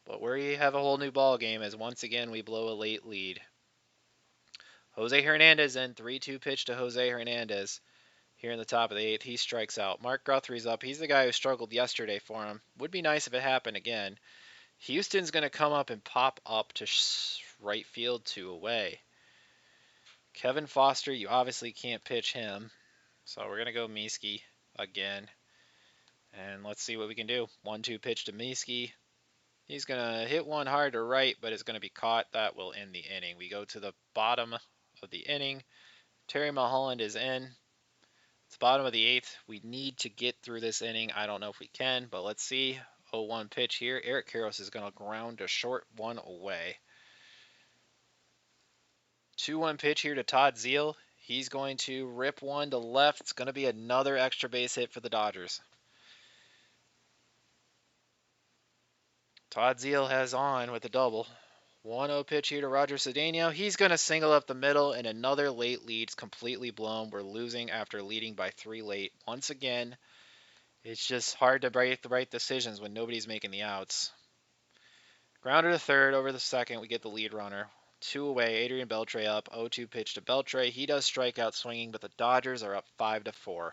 But we have a whole new ball game as once again we blow a late lead. Jose Hernandez in. 3-2 pitch to Jose Hernandez. Here in the top of the eighth, he strikes out. Mark Guthrie's up. He's the guy who struggled yesterday for him. Would be nice if it happened again. Houston's going to come up and pop up to right field 2 away. Kevin Foster, you obviously can't pitch him. So we're going to go Mieske again. And let's see what we can do. 1-2 pitch to Mieske. He's going to hit one hard to right, but it's going to be caught. That will end the inning. We go to the bottom of the inning. Terry Mulholland is in. It's the bottom of the eighth. We need to get through this inning. I don't know if we can, but let's see. 0-1 pitch here. Eric Karros is going to ground a short one away. 2-1 pitch here to Todd Zeile. He's going to rip one to left. It's going to be another extra base hit for the Dodgers. Todd Zeile has on with a double. 1-0 pitch here to Roger Cedeno. He's going to single up the middle, and another late lead's completely blown. We're losing after leading by 3 late. Once again, it's just hard to make the right decisions when nobody's making the outs. Grounder to third, over the second, we get the lead runner. 2 away, Adrian Beltre up. 0-2 pitch to Beltre. He does strike out swinging, but the Dodgers are up 5-4.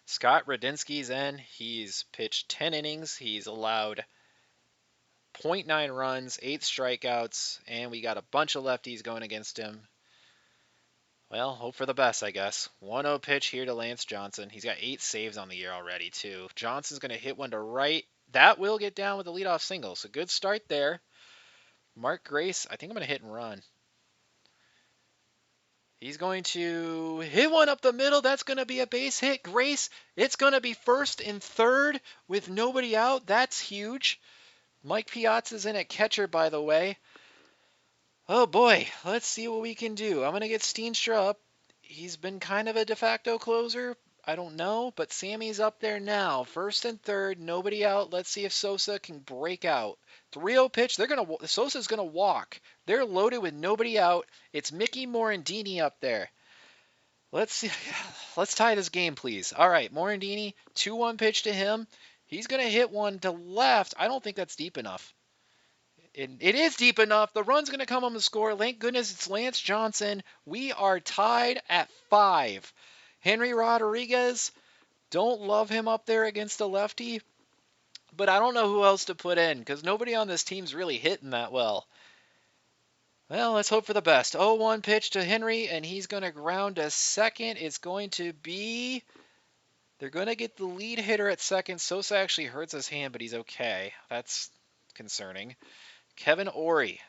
Scott Radinsky's in. He's pitched 10 innings. He's allowed 0.9 runs, 8 strikeouts, and we got a bunch of lefties going against him. Well, hope for the best, I guess. 1-0 pitch here to Lance Johnson. He's got 8 saves on the year already, too. Johnson's going to hit one to right. That will get down with a leadoff single, so good start there. Mark Grace, I think I'm going to hit and run. He's going to hit one up the middle. That's going to be a base hit. Grace, it's going to be first and third with nobody out. That's huge. Mike Piazza's in at catcher, by the way. Oh boy, let's see what we can do. I'm going to get Steenstra up. He's been kind of a de facto closer. I don't know, but Sammy's up there now. First and third, nobody out. Let's see if Sosa can break out. 3-0 pitch. Sosa's going to walk. They're loaded with nobody out. It's Mickey Morandini up there. Let's see. Let's tie this game, please. All right, Morandini, 2-1 pitch to him. He's going to hit one to left. I don't think that's deep enough. It is deep enough. The run's going to come on the score. Thank goodness it's Lance Johnson. We are tied at 5. Henry Rodriguez, don't love him up there against a lefty, but I don't know who else to put in because nobody on this team's really hitting that well. Well, let's hope for the best. 0-1 pitch to Henry, and he's going to ground to second. It's going to be... They're going to get the lead hitter at second. Sosa actually hurts his hand, but he's okay. That's concerning. Kevin Ory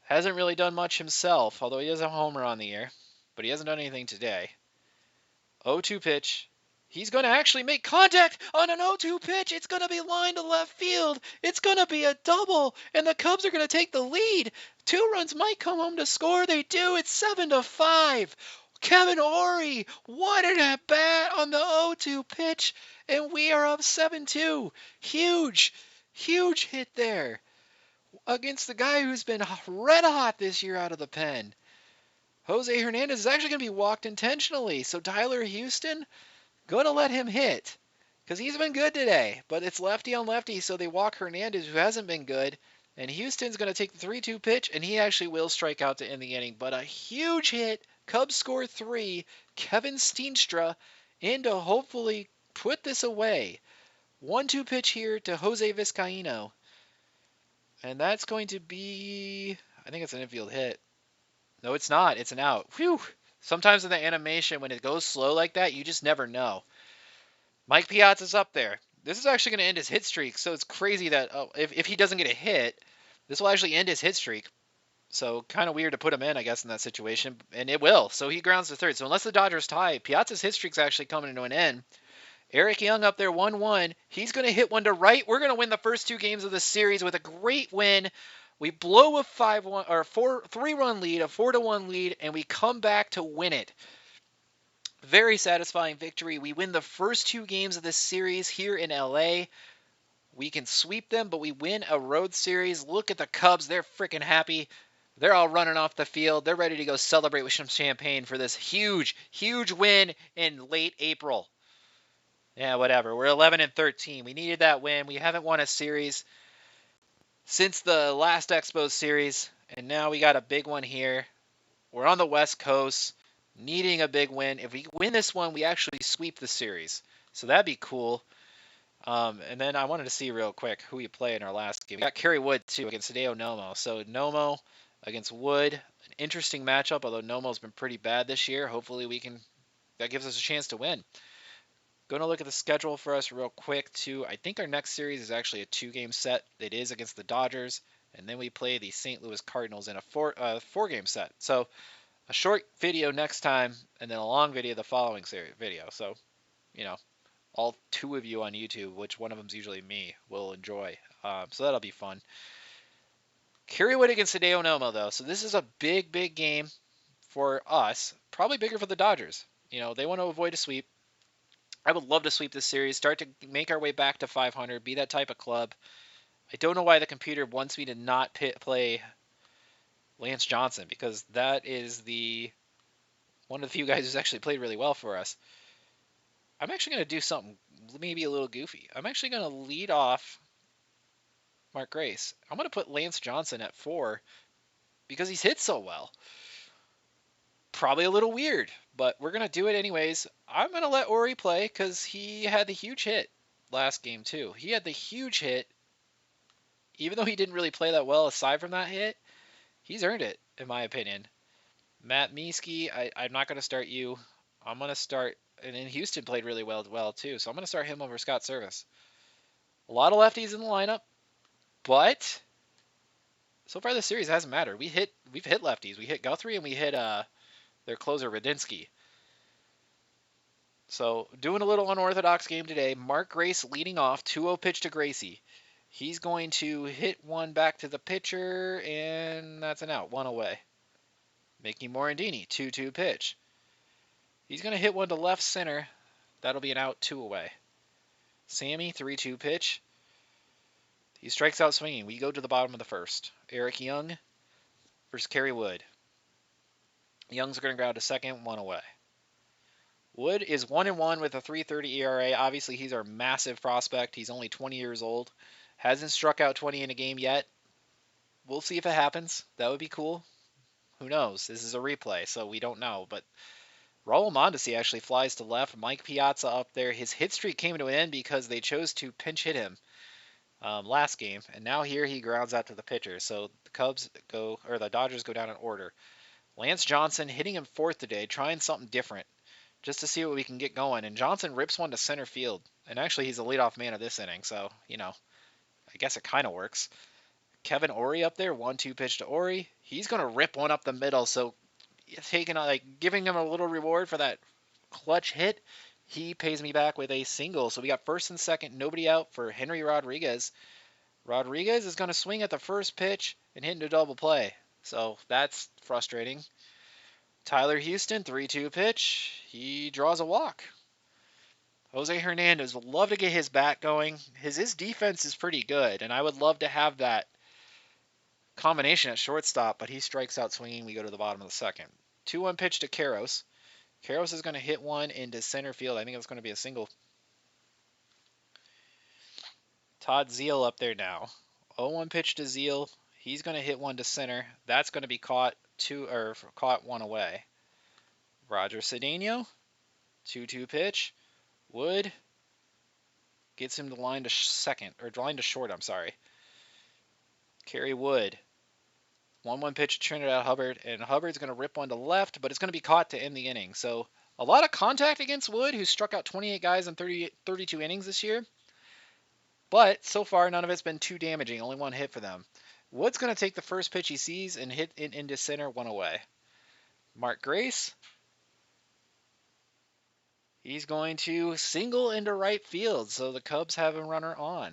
hasn't really done much himself, although he has a homer on the year, but he hasn't done anything today. 0-2 pitch. He's going to actually make contact on an 0-2 pitch. It's going to be lined to left field. It's going to be a double, and the Cubs are going to take the lead. 2 runs might come home to score. They do. It's 7-5. Kevin Ory, what an at-bat on the 0-2 pitch, and we are up 7-2. Huge, huge hit there against the guy who's been red hot this year out of the pen. Jose Hernandez is actually going to be walked intentionally, so Tyler Houston, going to let him hit because he's been good today, but it's lefty on lefty, so they walk Hernandez, who hasn't been good, and Houston's going to take the 3-2 pitch, and he actually will strike out to end the inning, but a huge hit. Cubs score 3. Kevin Steenstra in to hopefully put this away. 1-2 pitch here to Jose Vizcaino. And that's going to be, I think it's an infield hit. No, it's not. It's an out. Whew. Sometimes in the animation, when it goes slow like that, you just never know. Mike Piazza's up there. This is actually going to end his hit streak, so it's crazy that if he doesn't get a hit, this will actually end his hit streak. So kind of weird to put him in, I guess, in that situation, and it will. So he grounds to third. So unless the Dodgers tie, Piazza's hit streak's actually coming to an end. Eric Young up there 1-1. He's going to hit one to right. We're going to win the first 2 games of the series with a great win. We blow a 5-1 or 3-run lead, a 4-1 lead, and we come back to win it. Very satisfying victory. We win the first 2 games of this series here in LA. We can sweep them, but we win a road series. Look at the Cubs. They're freaking happy. They're all running off the field. They're ready to go celebrate with some champagne for this huge, huge win in late April. Yeah, whatever. We're 11-13. We needed that win. We haven't won a series since the last Expos series, and now we got a big one here. We're on the West Coast, needing a big win. If we win this one, we actually sweep the series. So that'd be cool. And then I wanted to see real quick who we play in our last game. We got Kerry Wood, too, against Hideo Nomo. So Nomo against Wood, an interesting matchup, although Nomo's been pretty bad this year. Hopefully that gives us a chance to win. Going to look at the schedule for us real quick, too. I think our next series is actually a 2-game set. It is against the Dodgers, and then we play the St. Louis Cardinals in a 4-game set. So a short video next time, and then a long video the following video. So, all 2 of you on YouTube, which one of them's usually me, will enjoy. So that'll be fun. Kerry Wood against Hideo Nomo, though. So this is a big, big game for us, probably bigger for the Dodgers. You know, they want to avoid a sweep. I would love to sweep this series, start to make our way back to 500, be that type of club. I don't know why the computer wants me to not play Lance Johnson, because that is the one of the few guys who's actually played really well for us. I'm actually going to do something maybe a little goofy. I'm actually going to lead off Mark Grace. I'm going to put Lance Johnson at 4 because he's hit so well. Probably a little weird, but we're going to do it anyways. I'm going to let Ori play because he had the huge hit last game too. He had the huge hit. Even though he didn't really play that well aside from that hit, he's earned it, in my opinion. Matt Mieske, I'm not going to start you. I'm going to start, and then Houston played really well too, so I'm going to start him over Scott Service. A lot of lefties in the lineup, but so far this series hasn't mattered. We've hit lefties. We hit Guthrie and we hit their closer Radinsky. So doing a little unorthodox game today. Mark Grace leading off, 2-0 pitch to Gracie. He's going to hit one back to the pitcher, and that's an out, 1 away. Mickey Morandini, 2-2 pitch. He's going to hit one to left center. That'll be an out, 2 away. Sammy, 3-2 pitch. He strikes out swinging. We go to the bottom of the first. Eric Young versus Kerry Wood. Young's going to ground to second, 1 away. Wood is 1-1 with a 3.30 ERA. Obviously, he's our massive prospect. He's only 20 years old. Hasn't struck out 20 in a game yet. We'll see if it happens. That would be cool. Who knows? This is a replay, so we don't know. But Raul Mondesi actually flies to left. Mike Piazza up there. His hit streak came to an end because they chose to pinch hit him last game. And now here he grounds out to the pitcher. So the Dodgers go down in order. Lance Johnson hitting him fourth today, trying something different just to see what we can get going. And Johnson rips one to center field. And actually, he's the leadoff man of this inning. So, you know, I guess it kind of works. Kevin Ori up there, 1-2 pitch to Ori. He's going to rip one up the middle. So giving him a little reward for that clutch hit. He pays me back with a single. So we got first and second, nobody out for Henry Rodriguez. Rodriguez is going to swing at the first pitch and hit into double play. So that's frustrating. Tyler Houston, 3-2 pitch. He draws a walk. Jose Hernandez would love to get his bat going. His defense is pretty good, and I would love to have that combination at shortstop, but he strikes out swinging. We go to the bottom of the second. 2-1 pitch to Karros. Karros is going to hit one into center field. I think it's going to be a single. Todd Zeile up there now. 0-1 pitch to Zeile. He's going to hit one to center. That's going to be caught 1 away. Roger Cedeno, 2-2 pitch. Wood gets him to line to short. I'm sorry. Kerry Wood. 1-1 pitch to Trinidad Hubbard, and Hubbard's going to rip one to left, but it's going to be caught to end the inning. So a lot of contact against Wood, who struck out 28 guys in 32 innings this year. But so far, none of it's been too damaging. Only one hit for them. Wood's going to take the first pitch he sees and hit it into center, 1 away. Mark Grace. He's going to single into right field, so the Cubs have a runner on.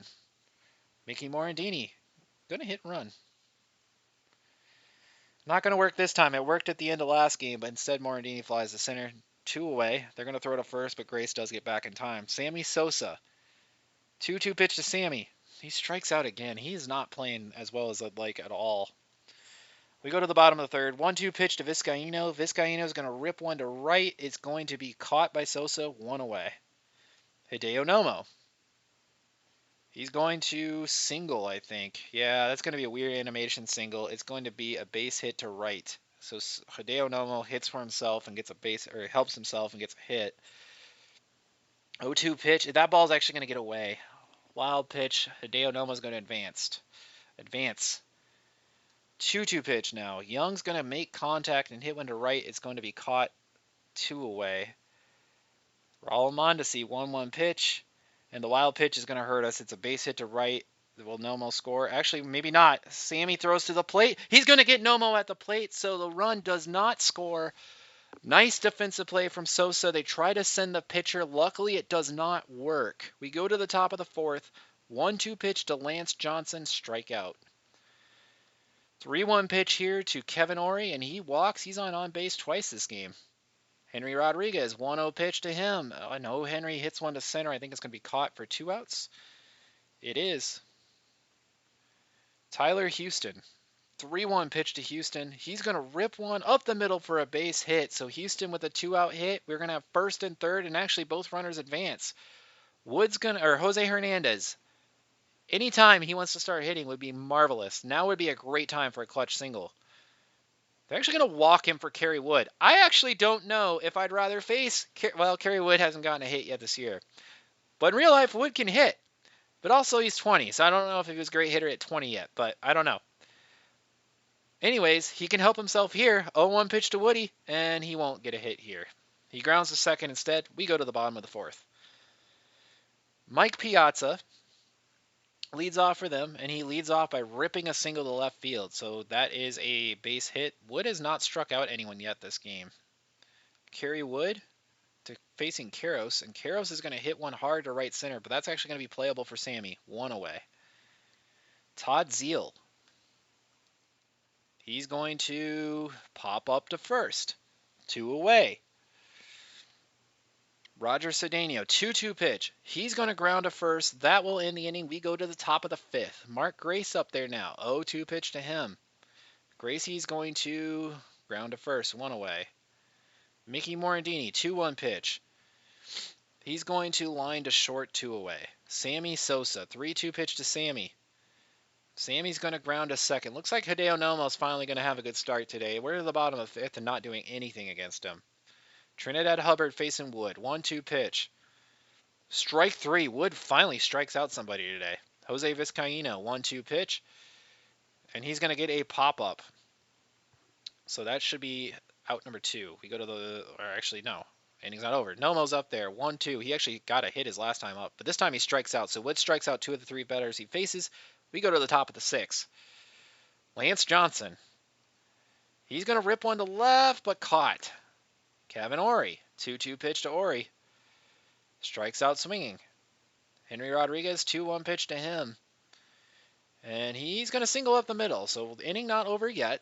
Mickey Morandini. Going to hit and run. Not going to work this time. It worked at the end of last game, but instead Morandini flies to center, 2 away. They're going to throw to first, but Grace does get back in time. Sammy Sosa. 2-2 pitch to Sammy. He strikes out again. He's not playing as well as I'd like at all. We go to the bottom of the third. 1-2 pitch to Vizcaino. Vizcaino is going to rip one to right. It's going to be caught by Sosa, 1 away. Hideo Nomo. He's going to single, I think. Yeah, that's going to be a weird animation single. It's going to be a base hit to right. So Hideo Nomo hits for himself and gets a base, or helps himself and gets a hit. 0-2 pitch. That ball's actually going to get away. Wild pitch. Hideo Nomo's going to advance. 2-2 pitch now. Young's going to make contact and hit one to right. It's going to be caught 2 away. Raul Mondesi, 1-1 pitch. And the wild pitch is going to hurt us. It's a base hit to right. Will Nomo score? Actually, maybe not. Sammy throws to the plate. He's going to get Nomo at the plate, so the run does not score. Nice defensive play from Sosa. They try to send the pitcher. Luckily, it does not work. We go to the top of the fourth. 1-2 pitch to Lance Johnson. Strikeout. 3-1 pitch here to Kevin Ory, and he walks. He's on base twice this game. Henry Rodriguez, 1-0 pitch to him. Oh, no, Henry hits one to center. I think it's going to be caught for 2 outs. It is. Tyler Houston, 3-1 pitch to Houston. He's going to rip one up the middle for a base hit. So Houston with a 2-out hit. We're going to have first and third, and actually both runners advance. Jose Hernandez, anytime he wants to start hitting would be marvelous. Now would be a great time for a clutch single. They're actually going to walk him for Kerry Wood. I actually don't know if I'd rather face... Well, Kerry Wood hasn't gotten a hit yet this year. But in real life, Wood can hit. But also, he's 20, so I don't know if he was a great hitter at 20 yet. But I don't know. Anyways, he can help himself here. 0-1 pitch to Woody, and he won't get a hit here. He grounds to second instead. We go to the bottom of the fourth. Mike Piazza leads off for them, and he leads off by ripping a single to left field. So that is a base hit. Wood has not struck out anyone yet this game. Kerry Wood to facing Karros, and Karros is going to hit one hard to right center, but that's actually going to be playable for Sammy. 1 away. Todd Zeal. He's going to pop up to first. 2 away. Roger Cedeno, 2-2 pitch. He's going to ground to first. That will end the inning. We go to the top of the fifth. Mark Grace up there now. 0-2 pitch to him. Gracie's going to ground to first. 1 away. Mickey Morandini, 2-1 pitch. He's going to line to short. 2 away. Sammy Sosa, 3-2 pitch to Sammy. Sammy's going to ground to second. Looks like Hideo Nomo's finally going to have a good start today. We're at the bottom of the fifth and not doing anything against him. Trinidad Hubbard facing Wood. 1-2 pitch. Strike 3. Wood finally strikes out somebody today. Jose Vizcaino, 1-2 pitch. And he's going to get a pop-up. So that should be out number 2. We go to the... Or actually, no. Inning's not over. Nomo's up there. 1-2. He actually got a hit his last time up. But this time he strikes out. So Wood strikes out 2 of the 3 batters he faces. We go to the top of the 6th. Lance Johnson. He's going to rip one to left, but caught. Kevin Ory, 2-2 pitch to Ory. Strikes out swinging. Henry Rodriguez, 2-1 pitch to him. And he's going to single up the middle, so the inning not over yet.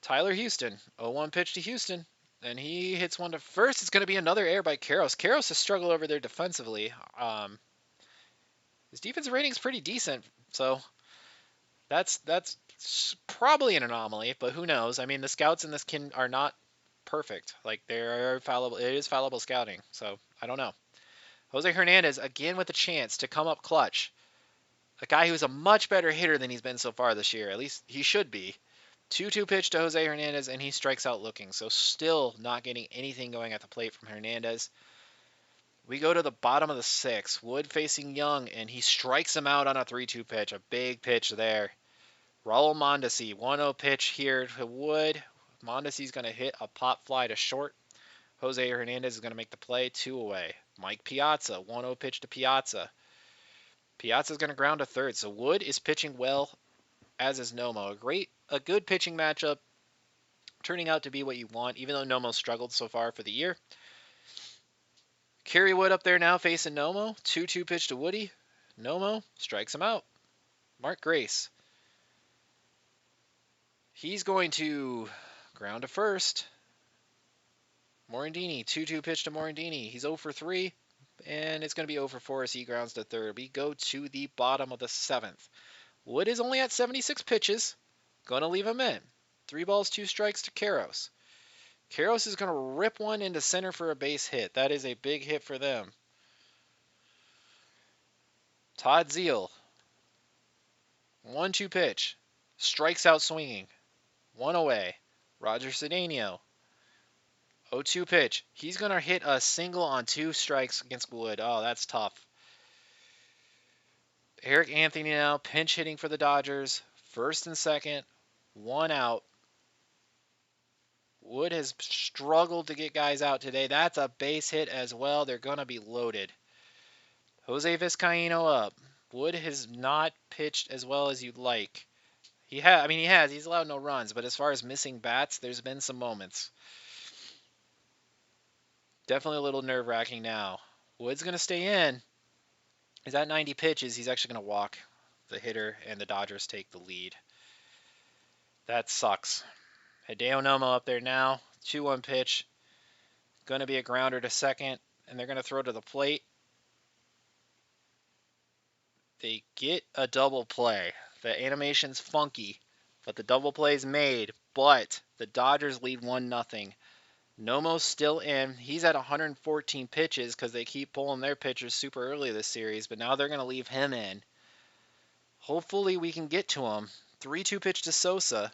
Tyler Houston, 0-1 pitch to Houston. And he hits one to first. It's going to be another error by Karros. Karros has struggled over there defensively. His defensive rating is pretty decent, so that's probably an anomaly, but who knows? I mean, the scouts in this are not perfect. Like, they're fallible. It is fallible scouting, so I don't know. Jose Hernandez again with a chance to come up clutch. A guy who's a much better hitter than he's been so far this year. At least he should be. 2-2 pitch to Jose Hernandez, and he strikes out looking. So still not getting anything going at the plate from Hernandez. We go to the bottom of the 6th. Wood facing Young, and he strikes him out on a 3-2 pitch. A big pitch there. Raul Mondesi, 1-0 pitch here to Wood. Mondesi's going to hit a pop fly to short. Jose Hernandez is going to make the play. 2 away. Mike Piazza, 1-0 pitch to Piazza. Piazza's going to ground to third. So Wood is pitching well, as is Nomo. A good pitching matchup, turning out to be what you want, even though Nomo struggled so far for the year. Kerry Wood up there now facing Nomo. 2-2 pitch to Woody. Nomo strikes him out. Mark Grace. He's going to ground to first. Morandini, 2-2 pitch to Morandini. He's 0 for 3, and it's going to be 0 for 4 as he grounds to third. We go to the bottom of the 7th. Wood is only at 76 pitches. Going to leave him in. 3 balls, 2 strikes to Karros. Karros is going to rip one into center for a base hit. That is a big hit for them. Todd Zeal. 1-2 pitch. Strikes out swinging. 1 away. Roger Cedeno. 0-2 pitch. He's going to hit a single on 2 strikes against Wood. Oh, that's tough. Eric Anthony now pinch hitting for the Dodgers. First and second. 1 out. Wood has struggled to get guys out today. That's a base hit as well. They're going to be loaded. Jose Vizcaino up. Wood has not pitched as well as you'd like. He has. He's allowed no runs, but as far as missing bats, there's been some moments. Definitely a little nerve-wracking now. Wood's going to stay in. He's at 90 pitches. He's actually going to walk the hitter, and the Dodgers take the lead. That sucks. Hideo Nomo up there now. 2-1 pitch. Going to be a grounder to second, and they're going to throw to the plate. They get a double play. The animation's funky, but the double play's made. But the Dodgers lead 1-0. Nomo's still in. He's at 114 pitches because they keep pulling their pitchers super early this series, but now they're going to leave him in. Hopefully we can get to him. 3-2 pitch to Sosa.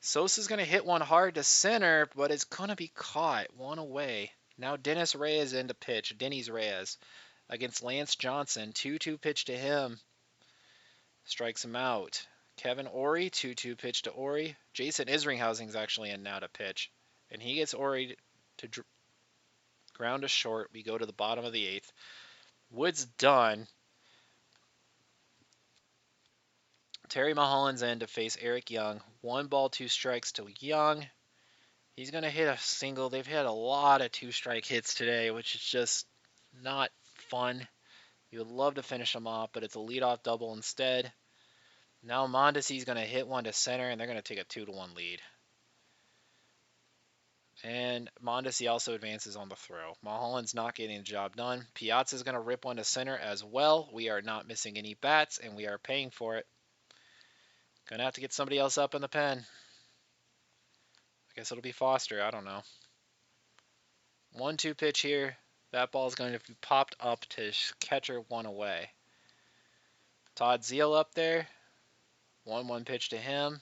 Sosa's going to hit one hard to center, but it's going to be caught. One away. Now Dennis Reyes in to pitch. Denny's Reyes against Lance Johnson. 2-2 pitch to him. Strikes him out. Kevin Ory, 2-2 pitch to Ory. Jason Isringhausing's actually in now to pitch. And he gets Ory to ground to short. We go to the bottom of the 8th. Wood's done. Terry Mulholland's in to face Eric Young. 1 ball, 2 strikes to Young. He's going to hit a single. They've had a lot of 2-strike hits today, which is just not fun. You would love to finish them off, but it's a leadoff double instead. Now Mondesi's going to hit one to center, and they're going to take a 2-1 lead. And Mondesi also advances on the throw. Mulholland's not getting the job done. Piazza's going to rip one to center as well. We are not missing any bats, and we are paying for it. Gonna have to get somebody else up in the pen. I guess it'll be Foster. I don't know. 1-2 pitch here. That ball is going to be popped up to catcher, 1 away. Todd Zeal up there. 1-1 pitch to him.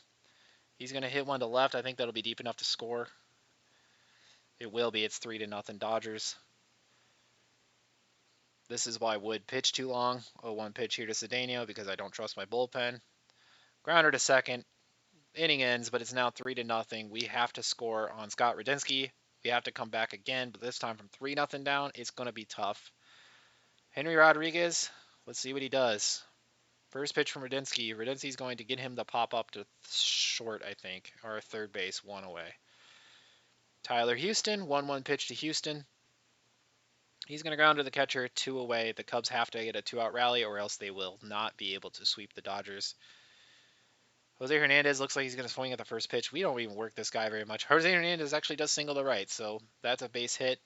He's going to hit one to left. I think that'll be deep enough to score. It will be. It's 3-0 Dodgers. This is why Wood pitched too long. 0-1 pitch here to Cedeno because I don't trust my bullpen. Grounder to second. Inning ends, but it's now 3-0. We have to score on Scott Radinsky. We have to come back again, but this time from 3-0 down, it's going to be tough. Henry Rodriguez, let's see what he does. First pitch from Radinsky. Radinsky's going to get him to pop up to short, I think, or third base, 1 away. Tyler Houston, 1-1 pitch to Houston. He's going to ground to the catcher, 2 away. The Cubs have to get a 2-out rally, or else they will not be able to sweep the Dodgers. Jose Hernandez looks like he's going to swing at the first pitch. We don't even work this guy very much. Jose Hernandez actually does single to right, so that's a base hit.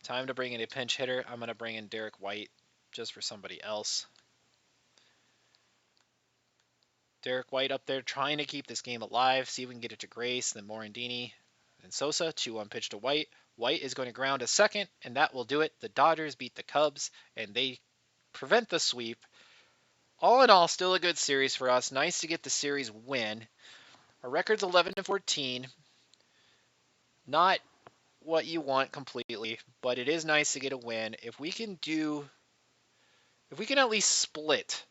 Time to bring in a pinch hitter. I'm going to bring in Derek White just for somebody else. Derek White up there trying to keep this game alive. See if we can get it to Grace, then Morandini, and Sosa. 2-1 pitch to White. White is going to ground to second, and that will do it. The Dodgers beat the Cubs, and they prevent the sweep. All in all, still a good series for us. Nice to get the series win. Our record's 11-14. Not what you want completely, but it is nice to get a win. If we can at least split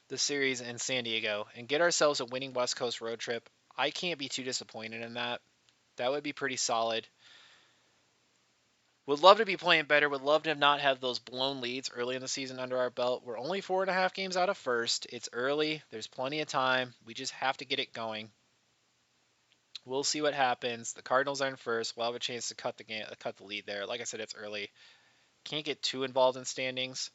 the series in San Diego and get ourselves a winning West Coast road trip, I can't be too disappointed in that. That would be pretty solid. Would love to be playing better. Would love to not have those blown leads early in the season under our belt. We're only 4.5 games out of first. It's early. There's plenty of time. We just have to get it going. We'll see what happens. The Cardinals are in first. We'll have a chance to cut the lead there. Like I said, it's early. Can't get too involved in standings.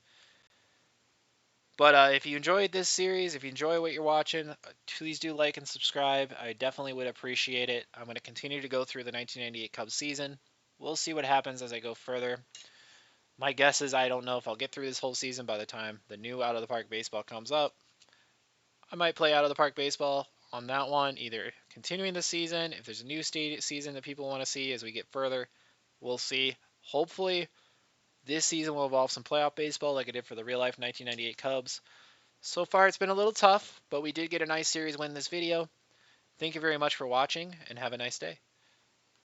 But if you enjoyed this series, if you enjoy what you're watching, please do like and subscribe. I definitely would appreciate it. I'm going to continue to go through the 1998 Cubs season. We'll see what happens as I go further. My guess is I don't know if I'll get through this whole season by the time the new Out of the Park Baseball comes up. I might play Out of the Park Baseball on that one, either continuing the season, if there's a new season that people want to see as we get further, we'll see. Hopefully, this season will involve some playoff baseball like it did for the real-life 1998 Cubs. So far, it's been a little tough, but we did get a nice series win this video. Thank you very much for watching, and have a nice day.